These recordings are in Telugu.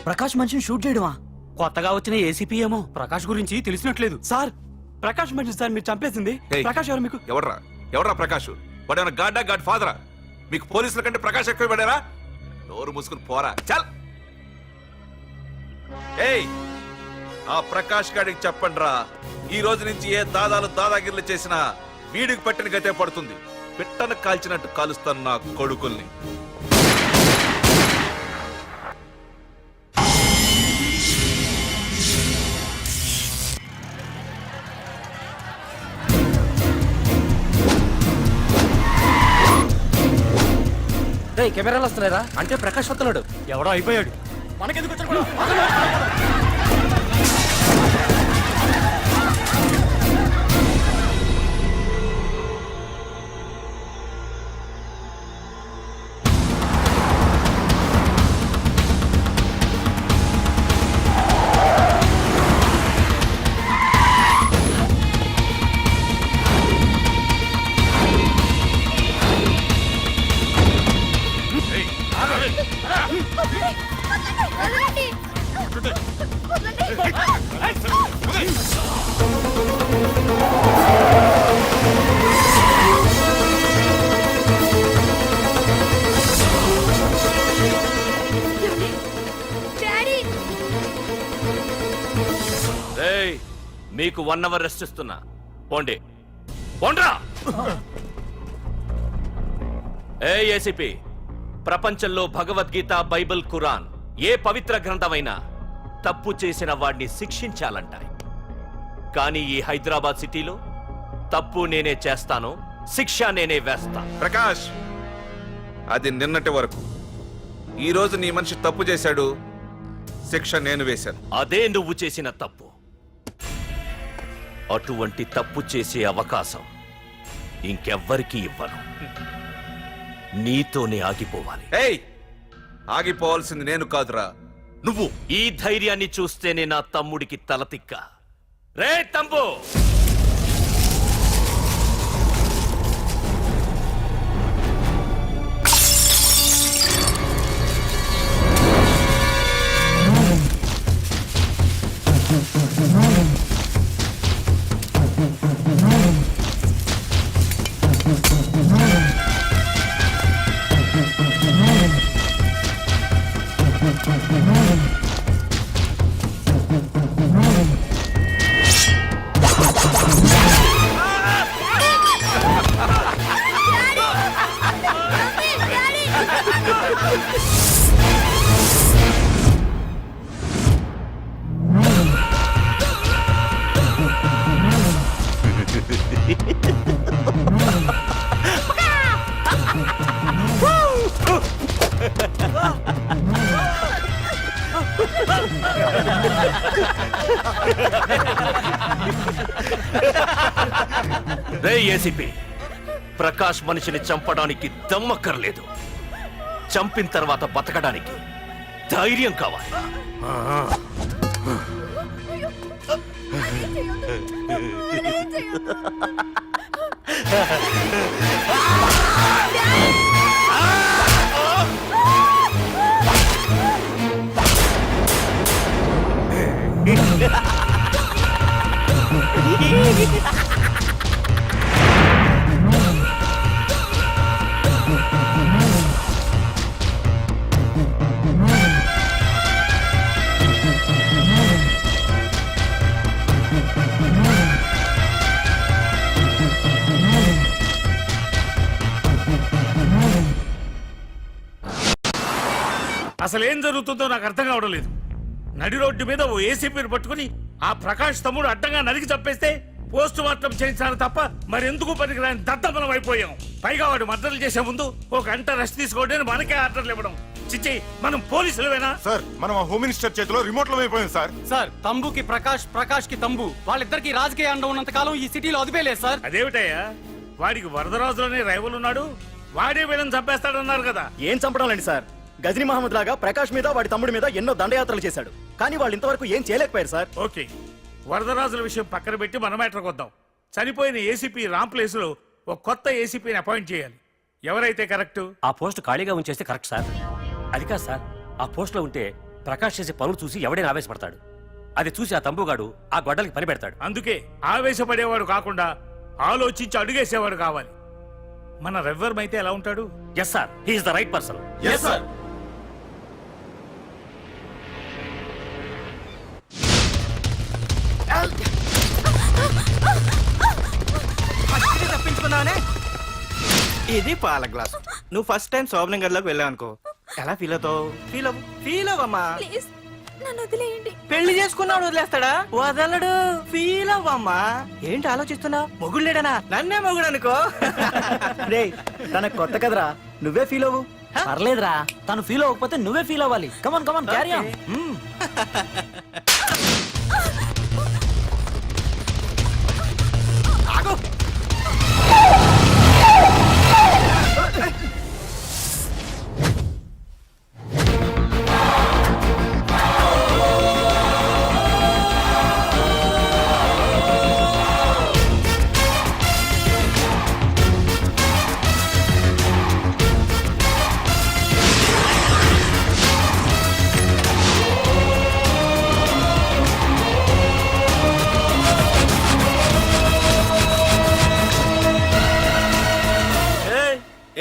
ప్రకాష్ మనిషిని షూట్ చేయడమా? కొత్తగా వచ్చిన ఏసీపీ ఏమో ప్రకాష్ గురించి తెలిసినట్లేదు. సార్ ప్రకాష్ మనిషి సార్ మీరు చంపేసింది. ఏయ్, ప్రకాష్ ఎవరు మీకు? ఎవడ్రా ప్రకాష్? వాడేమన్నా గాడ్ ఫాదరా? మీకు పోలీసుల కంటే ప్రకాష్ ఎక్కువ పడారా? నోరు మూసుకుని పోరా చల్. ఏయ్, ఆ ప్రకాష్ గాడికి చెప్పండి రా, ఈ రోజు నుంచి ఏ దాదాగిర్లు చేసినా వీడికి పట్టిన గతే పడుతుంది. పిట్టను కాల్చినట్టు కాలుస్తాను నా కొడుకుల్ని. కెమెరాలు వస్తున్నారా? అంటే ప్రకాష్ వస్తున్నాడు. ఎవడో అయిపోయాడు. మనకెందుకు వచ్చాడు? మీకు 1 అవర్ రెస్ట్ ఇస్తున్నా. పోండి పోండ్రా. ఏసీపీ, ప్రపంచంలో భగవద్గీత, బైబిల్, ఖురాన్ ఏ పవిత్ర గ్రంథమైనా తప్పు చేసిన వాడిని శిక్షించాలంట. కానీ ఈ హైదరాబాద్ సిటీలో తప్పు నేనే చేస్తాను, శిక్ష నేనే వేస్తా. ప్రకాష్, అది నిన్నటి వరకు. ఈ రోజు నీ మనిషి తప్పు చేశాడు, శిక్ష నేను వేశాను. అదే నువ్వు చేసిన తప్పు. అటువంటి తప్పు చేసే అవకాశం ఇంకెవ్వరికీ ఇవ్వను. నీతోనే ఆగిపోవాలి. ఏయ్, ఆగిపోవాల్సింది నేను కాదురా, నువ్వు. ఈ ధైర్యాన్ని చూస్తేనే నా తమ్ముడికి తలతిక్క. రే తమ్ము, రే ఏసీపీ, ప్రకాష్ మనిషిని చంపడానికి దమ్మక్కర్లేదు, చంపిన తర్వాత బతకడానికి ధైర్యం కావాలి. అసలేం జరుగుతుందో నాకు అర్థం కావడం లేదు. నడి రోడ్డు మీద ఓ ఏసీపీని పట్టుకుని ఆ ప్రకాష్ తమ్ముడు అడ్డంగా నరికి చంపేస్తే పోస్ట్ మార్టం చేయించాలి తప్ప మరెందుకు పనికిరాని దద్దమనం అయిపోయాం. పైగా వాడు మర్డర్లు చేసే ముందు ఒక గంట రెస్ట్ తీసుకోవడానికి మనకే ఆర్డర్లు ఇవ్వడం. చిచ్చి, మనం పోలీసులవేనా? సార్, మనం ఆ హోమ్ మినిస్టర్ చేతిలో రిమోట్ లో అయిపోయింది సార్. సార్, తంబుకి ప్రకాష్, ప్రకాష్ కి తంబు, వాళ్ళిద్దరికి రాజకీయ అండం ఉన్నంత కాలం ఈ సిటీలో అదిపేలేదు సార్. అదేమిటయ్యా, వాడికి వరదరాజులోనే రైవల్ ఉన్నాడు, వాడే వీళ్ళని చంపేస్తాడన్నారు కదా. ఏం చంపడాలండి సార్? గజనీ మహమ్మద్ లాగా ప్రకాష్ మీద వాడి తమ్ముడి మీద ఎన్నో దండయాత్రలు చేశాడు, కానీ వాళ్ళు ఇంతవరకు ఏం చేయలేకపోయారు సార్. ఓకే, వరదరాజుల విషయం పక్కన పెట్టి మన మ్యాటర్కి వద్దాం. చనిపోయిన ఏసీపీ రామ్ ప్లేస్ లో ఒక కొత్త ఏసీపీని అపాయింట్ చేయాలి. ఎవరైతే కరెక్ట్? ఆ పోస్ట్ ఖాళీగా ఉంచేస్తే కరెక్ట్ సార్. అది కాదు సార్, ఆ పోస్ట్ లో ఉంటే ప్రకాష్ చేసే పనులు చూసి ఎవడైనా ఆవేశపడతాడు. అది చూసి ఆ తంబుగాడు ఆ గొడ్డలకి పని పెడతాడు. అందుకే ఆవేశపడేవాడు కాకుండా ఆలోచించి అడుగేసేవాడు కావాలి. మన రవ్వర్మైతే ఎలా ఉంటాడు? Yes sir, he is the right person. Yes sir. తప్పించుకున్నావనే. ఇది పాల గ్లాస్. నువ్వు ఫస్ట్ టైం శోభనం గదిలోకి వెళ్ళావు అనుకో, ఎలా ఫీల్ అవుతావు? ఫీల్ అవ్వమ్మా. ప్లీజ్ నన్ను వదిలేయండి. పెళ్లి చేసుకున్నాడు వదిలేస్తాడా? వదలడు. ఫీల్ అవ్వమ్మా. ఏంటి ఆలోచిస్తున్నావు? మొగుడు లేడనా? నన్నే మొగుడు అనుకో. రే తనకు కొత్త కదరా, నువ్వే ఫీల్ అవ్వు. పర్లేదురా, తను ఫీల్ అవ్వకపోతే నువ్వే ఫీల్ అవ్వాలి. Come on come on carry on.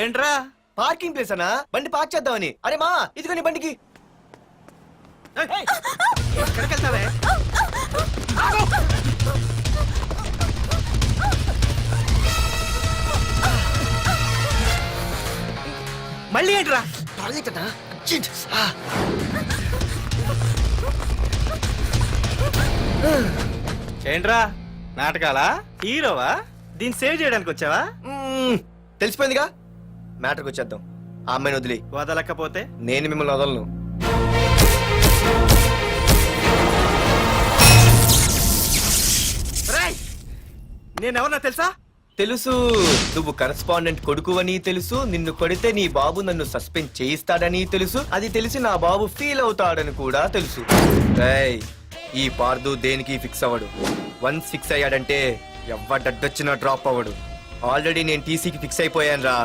ఏంట్రా? పార్కింగ్ ప్లేస్ అన్నా, బండి పార్క్ చేద్దామని. అరే మా ఇదిగో నీ బండికి. ఎక్కడికి వెళ్తావే? మళ్ళీ ఏంట్రా? టాయిలెట్ అన్నా, అర్జెంట్. ఏంట్రా నాటకాలా? హీరోవా? దీన్ని సేవ్ చేయడానికి వచ్చావా? తెలిసిపోయిందిగా, మ్యాటర్కి వచ్చేద్దాం. ఆ అమ్మాయిని వదిలి. వదలకపోతే నేను మిమ్మల్ని వదలను. నేనెవరన్నా తెలుసా? తెలుసు, నువ్వు కరెస్పాండెంట్ కొడుకు అని తెలుసు. నిన్ను కొడితే నీ బాబు నన్ను సస్పెండ్ చేయిస్తాడని తెలుసు. అది తెలిసి నా బాబు ఫీల్ అవుతాడని కూడా తెలుసు. రేయ్, ఈ పార్దు దేనికి ఫిక్స్ అవ్వడు. వన్స్ ఫిక్స్ అయ్యాడంటే ఎవ్వడడ్డొచ్చినా డ్రాప్ అవ్వడు. ఆల్రెడీ నేను టీసీకి ఫిక్స్ అయిపోయాను రా.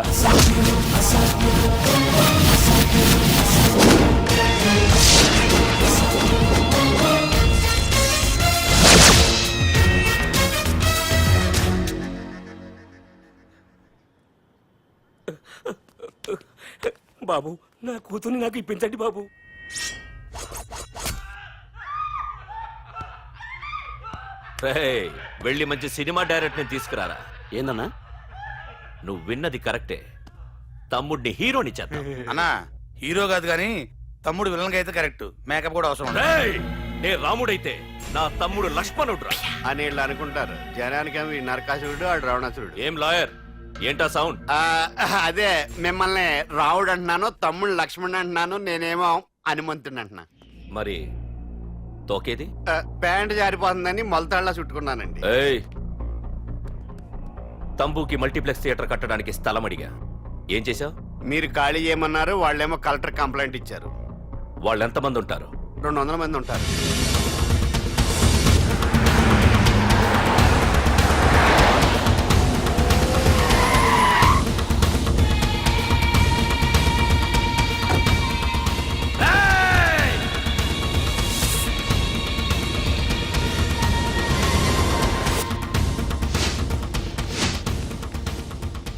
బాబు, నా కూతుర్ని నాకు ఇప్పించండి బాబు. రేయ్, వెళ్ళి మంచి సినిమా డైరెక్ట్ ని తీసుకురారా. ఏందన్నా? నువ్వు విన్నది కరెక్టే. తమ్ముడిని హీరోని చేద్దాం. అన్నా హీరో కాదు గాని తమ్ముడు విలన్ అయితే కరెక్ట్. మేకప్ కూడా అవసరం ఉండదు. రేయ్, నే రాముడైతే నా తమ్ముడు లక్ష్మణుడు అని వీళ్ళు అనుకుంటారు. జనానికేమో ఈ నరకాసురుడు ఆడు రావణాసురుడు. ఏం లాయర్, ఏంటా సౌండ్? అదే మిమ్మల్ని రావుడు అంటున్నాను, తమ్ముడు లక్ష్మణ్ అంటున్నాను, నేనేమో హనుమంతుడు అంటున్నా. మరి తోకేది? ప్యాంట్ జారిపోతుందని మొలతాళ్ళ చుట్టుకున్నానండి. ఏయ్, తంబుకి మల్టీప్లెక్స్ థియేటర్ కట్టడానికి స్థలం అడిగా. ఏం చేశావు? మీరు ఖాళీ చేయమన్నారు, వాళ్ళేమో కలెక్టర్ కంప్లైంట్ ఇచ్చారు. వాళ్ళు ఎంతమంది ఉంటారు? 200 మంది ఉంటారు.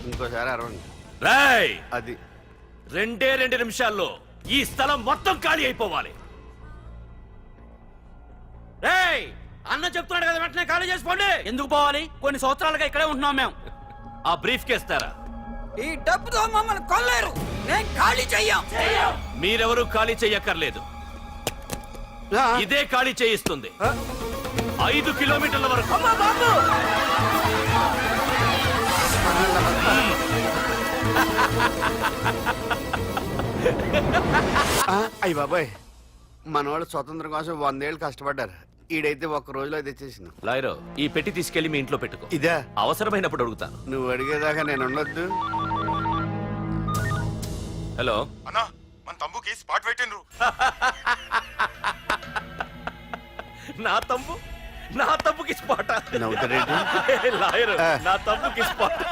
ఇంకోసారి అరవండి. రేయ్, అది 2 నిమిషాల్లో ఈ స్థలం మొత్తం ఖాళీ అయిపోవాలి. రేయ్, అన్న చెప్తున్నాడు కదా, వెంటనే ఖాళీ చేసుకోండి. ఎందుకు పోవాలి? కొన్ని సంవత్సరాలుగా ఇక్కడే ఉంటున్నాం మేము. ఆ బ్రీఫ్ కేస్తారా? ఈ డబ్బుతో మమ్మల్ని కొల్లేరు. నేను ఖాళీ చెయ్యం. మీరెవరూ ఖాళీ చెయ్యక్కర్లేదు. ఇదే ఖాళీ చేయిస్తుంది. 5 కిలోమీటర్ల వరకు. అయ్య బాబాయ్, మనవాళ్ళు స్వతంత్రం కోసం 100 ఏళ్ళు కష్టపడ్డారు. ఈడైతే ఒక్క రోజులో తెచ్చేసిన. లాయరో, ఈ పెట్టి తీసుకెళ్లి మీ ఇంట్లో పెట్టుకో. ఇదే అవసరమైనప్పుడు అడుగుతాను. నువ్వు అడిగేదాకా నేను ఉండొద్దు. హలో అన్నా, మన తమ్ముకి స్పాట్ పెట్టిండ్రు. నా తమ్ముకి స్పాట్. నవ్వుతారేంటి? లాయరు, నా తమ్ముకి స్పాట్.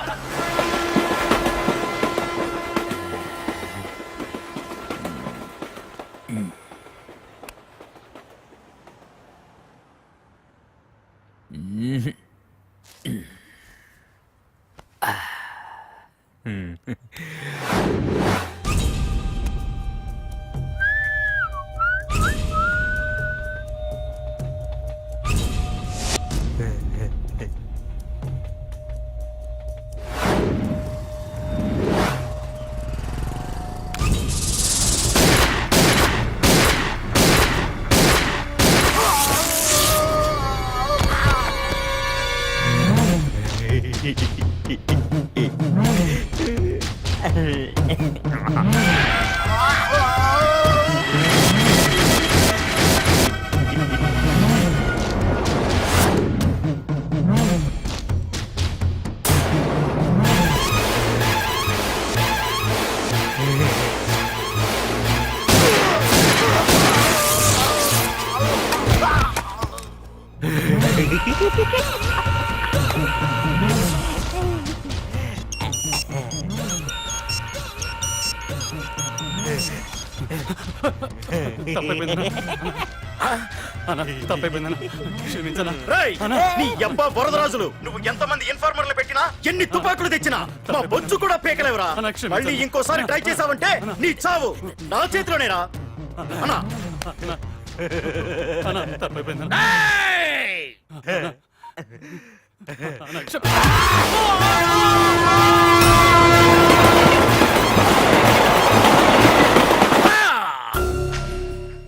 రేయ్, నీ యబ్బా బురదరాజులు నువ్వు ఎంతమంది ఇన్ఫార్మర్లు పెట్టినా ఎన్ని తుపాకులు తెచ్చినా మా బొచ్చు కూడా పీకలేవురా. మళ్ళీ ఇంకోసారి ట్రై చేసావంటే నీ చావు నా చేతిలోనేరా. అన్నా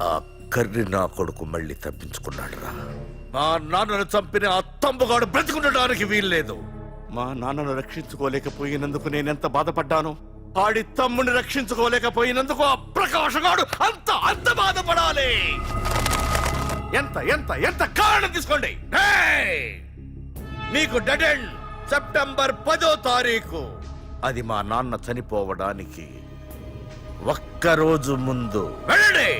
ఆ కర్రి నా కొడుకు మళ్ళీ తప్పించుకున్నాడు రా. మా నాన్నను చంపిన ఆ తంబుగాడు బ్రతికుండడానికి వీల్లేదు. మా నాన్నను రక్షించుకోలేకపోయినందుకు నేనెంత బాధపడ్డాను, ఆడి తమ్ముని రక్షించుకోలేకపోయినందుకు ఆ ప్రకాశగాడు అంత బాధపడాలి. ఎంత ఎంత ఎంత కారణం తీసుకోండి. హేయ్! మీకు డెడ్ ఎండ్ సెప్టెంబర్ 10వ తారీఖు. అది మా నాన్న చనిపోవడానికి ఒక్కరోజు ముందు. వెళ్ళండి.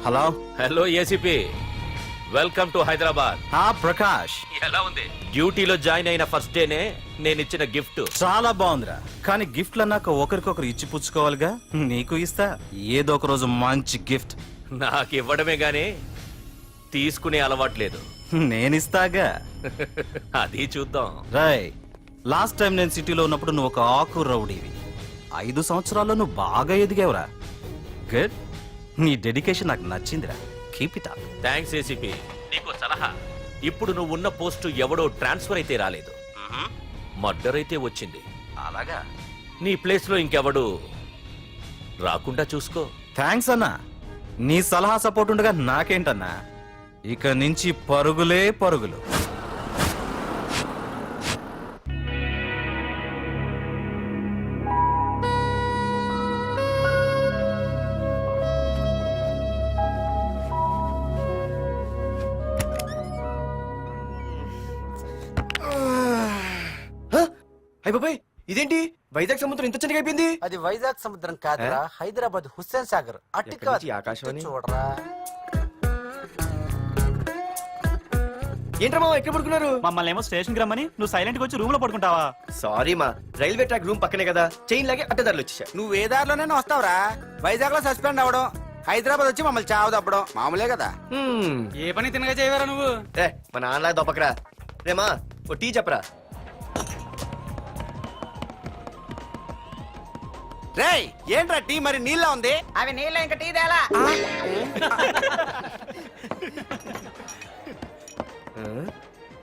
Hello. Hello ACP, welcome to Hyderabad. Prakash ఎలా ఉంది? డ్యూటీలో జాయిన్ అయిన ఫస్ట్ డేనే నేను ఇచ్చిన గిఫ్ట్. చాలా బాగుందిరా, కానీ గిఫ్ట్లు అన్నాక ఒకరికొకరు ఇచ్చి పుచ్చుకోవాలిగా. నీకు ఇస్తా ఏదో ఒక రోజు మంచి గిఫ్ట్. నాకు ఇవ్వడమే గానీ తీసుకునే అలవాట్లేదు. నేనిస్తాగా. అది చూద్దాం. రాయ్, లాస్ట్ టైం నేను సిటీలో ఉన్నప్పుడు నువ్వు ఒక ఆకు రౌడీవి. 5 సంవత్సరాల్లో నువ్వు బాగా ఎదిగావురా. గుడ్. నీ డెడికేషన్ నాకు నచ్చిందిరా. Keep it up. Thanks ACP. నీకు సలహా, ఇప్పుడు నువ్వు ఉన్న పోస్టు ఎవడో ట్రాన్స్ఫర్ అయితే రాలేదు, మర్డర్ అయితే వచ్చింది. అలాగా? నీ ప్లేస్ లో ఇంకెవడు రాకుండా చూసుకో. థ్యాంక్స్ అన్నా. నీ సలహా సపోర్ట్ ఉండగా నాకేంటన్నా, ఇక నుంచి పరుగులే పరుగులు. బాబాయ్, ఇదేంటి వైజాగ్ సముద్రం ఇంత చిన్నగా అయిపోయింది? అది వైజాగ్ సముద్రం కాదురా, హైదరాబాద్ హుస్సేన్ సాగర్. అట్టి ఎక్కడి నుంచి ఆకాశవాణి? చూడరా. ఏంట్రా మామ ఎక్కడ పడుకున్నారు? మమ్మల్ని ఏమో స్టేషన్ కి రమ్మని నువ్వు సైలెంట్ గా వచ్చి రూమ్ లో పడుకుంటావా? సారీ మా, రైల్వే ట్రాక్ రూమ్ పక్కనే కదా, చైన్ లాగే అడ్డదారులు వచ్చేసా. నువ్వు ఏ దారిలోనే వస్తావురా. వైజాగ్ లో సస్పెండ్ అవ్వడం, హైదరాబాద్ వచ్చి మమ్మల్ని చావు తప్పడం మామూలే కదా. ఏ పని తినగా చేయవరా నువ్వు? మా నాన్నలా దొప్పకరా. రేమా ఓ టీ చెప్పరా. రేయ్, ఏంట్రా టీ మరి నీళ్ళ ఉంది? అవి నీళ్ళ ఇంకా టీ తేలా.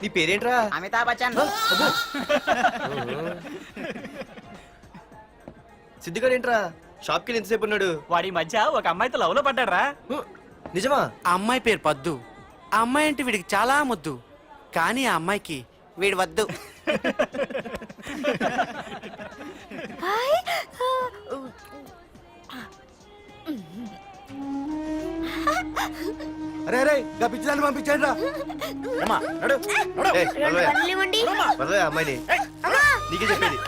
నీ పేరేంట్రా? అమితాబ్ బచ్చన్. సిద్ధిగాడు ఏంట్రా షాప్ కి ఎంతసేపు ఉన్నాడు? వాడి మధ్య ఒక అమ్మాయితో లవ్ లో పడ్డారా. నిజమా? ఆ అమ్మాయి పేరు పద్దు. ఆ అమ్మాయి అంటే వీడికి చాలా ముద్దు, కానీ ఆ అమ్మాయికి వీడు వద్దు. అరే అరే గా పిచ్చిదాన్ని పంపించండి రా. ఏమ్మా, నడు, నడు. అమ్మాయిని నీకే చెప్పేది.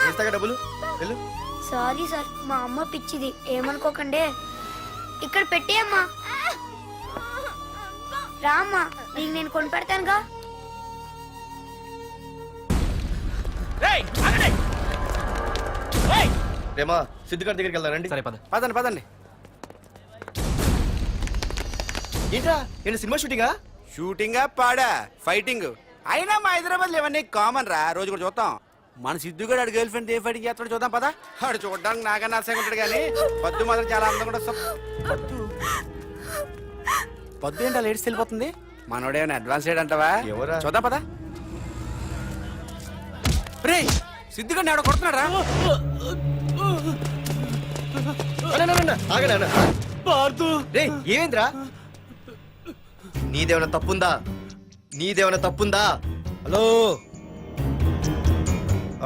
ఇస్తాగా డబ్బులు వెళ్ళు. సారీ సార్, మా అమ్మ పిచ్చిది, ఏమనుకోకండి. ఇక్కడ పెట్టేయమ్మా. రామ్మా, నీకు నేను కొని పెడతానుగా. రేమా సిద్ధిగాడి దగ్గరికి వెళ్దానండి. సరే పద. పదండి పదండి. ఏంట్రా ఏంటి సినిమా షూటింగా? షూటింగా పాడా ఫైటింగ్ అయినా మా హైదరాబాద్ ఇవన్నీ కామన్ రా. రోజు కూడా చూద్దాం. మన సిద్ధుగాడు ఆడు గర్ల్ ఫ్రెండ్ ఏ ఫైటింగ్ చేస్తాడు చూద్దాం పదా. ఆడు చూడడానికి నాకన్నా ఆశగా ఉంటాడు కానీ పద్దు మాత్రం చాలా అందంగా ఉంటుంది. పద్దు ఏంటో లేడీస్ వెళ్ళిపోతుంది. మనోడేమైనా అడ్వాన్స్ అంటావా? ఎవరా? చూద్దాం పదా. రే సిద్ధుగాడిని ఆడ కొడుతున్నాడు రా. రే ఏమైందిరా? నీదేమైనా తప్పుందా? నీదేమైనా తప్పుందా? హలో,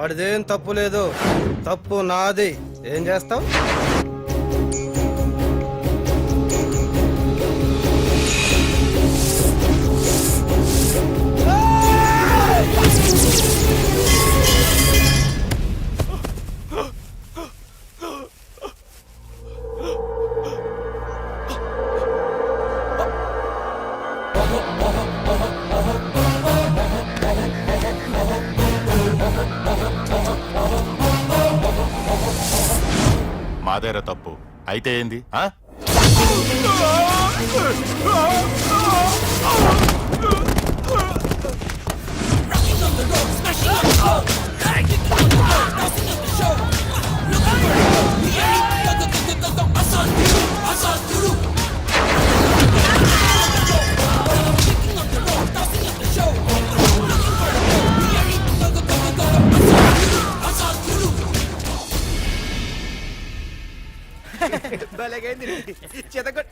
ఆడిదేం తప్పు లేదు, తప్పు నాది. ఏం చేస్తావు? మాదేరా తప్పు అయితే ఏంది ఆ? భలేగైంది చెతగొట్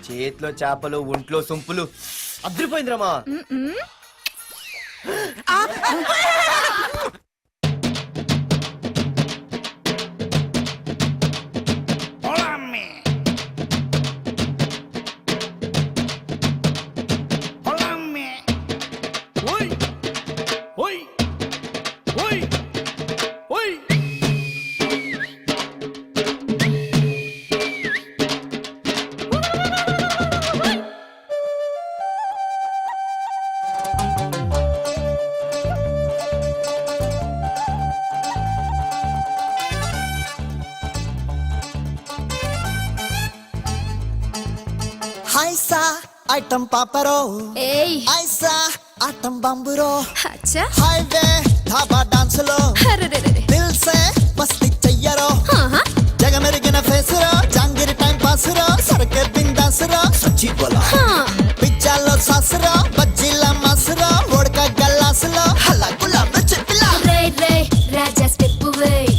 చేతిలో చేపలు ఒంట్లో సొంపులు అద్రిపోయిందిరమ్మా. హైసా ఐటం పాపరో ఏయ్ ఐసా ఆటం బంబురో అచ్చా హైవే ధాబా డాన్స్ లో అరెరెరెరె. దిల్ సే మస్తి చెయ్యరో ఆహా. జగమెరిగిన ఫేస్ రో జాంగిరి టైం పాస్ రో సరకే బిందాస్ రో సచ్చి బోలా హా. పిజ్జాలో సాస్ రో బజ్జీల మాస్ రో ఓడక గల్లాస్ లో హల్లా గులాబ్ చెప్పిలా రే రే రాజా స్టెప్ వేయ్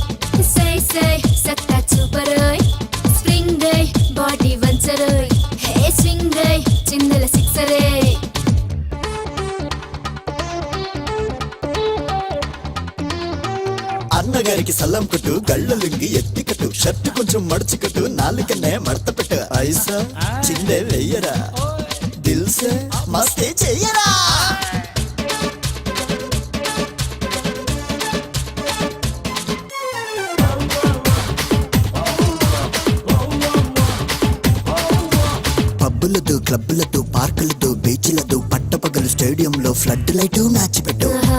సై సై సత్తా చూపరోయ్ స్ప్రింగ్ డే బాడీ వంచరోయ్ హే స్వింగ్ డే చిందల సిక్సరే అన్నగారికి సల్లం కొట్టు గళ్ళ లుంగి ఎత్తికట్టు షర్ట్ కొంచెం మడుచుకట్టు నాలుకనే మడత పెట్టు ఐసా చిందే వెయ్యరా దిల్ సే మస్తే చెయ్యరా పబ్బులతో క్లబ్బులతో పార్కులతో బీచ్లతో పట్టపగలు స్టేడియంలో ఫ్లడ్ లైట్ మ్యాచ్ పెట్టు ఆహా.